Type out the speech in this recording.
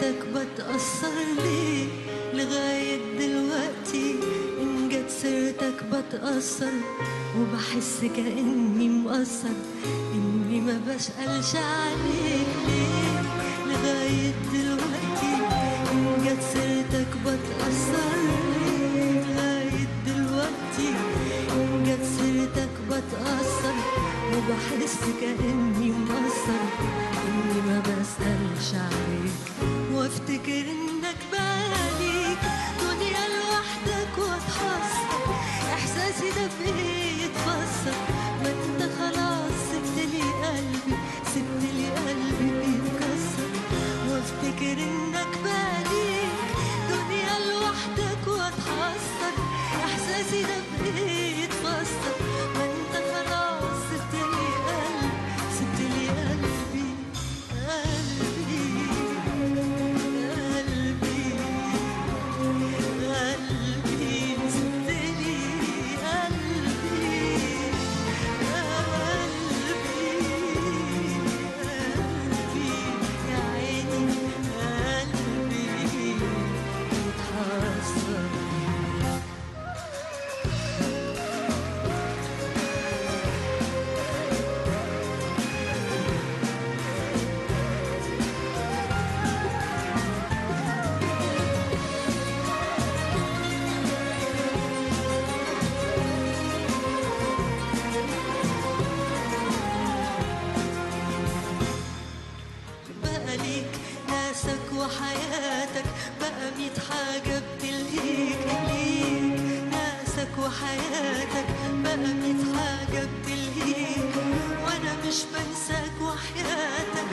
سيرتك بتأثر ليه لغاية دلوقتي؟ إن جت سيرتك بتأثر وبحس كأني مقصر، إني ما بسألش عليك ليه لغاية دلوقتي؟ إن جت سيرتك بتأثر ليه لغاية دلوقتي؟ إن جت سيرتك بتأثر وبحس كأني مقصر، إني ما بسألش عليك وافتكر إنك بعليك دنيا لوحدك واتحسر. إحساسي ده في إيه يتفسر؟ ما أنت خلاص سبتلي قلبي، سبتلي قلبي بيتكسر. وافتكر إنك بعليك دنيا لوحدك واتحسر. إحساسي ده في إيه يتفسر؟ ما أنت خلاص سبتلي قلبي، سبتلي قلبي قلبي قلبي قلبي سبتلي قلبي قلبي يا عيني قلبي متحسر. بقى ليك ناسك وحياتك، بقى 100 حاجة بتلهيك. ليك ناسك وحياتك، بقى 100 حاجة بتلهيك. وأنا مش بنساك وحياتك،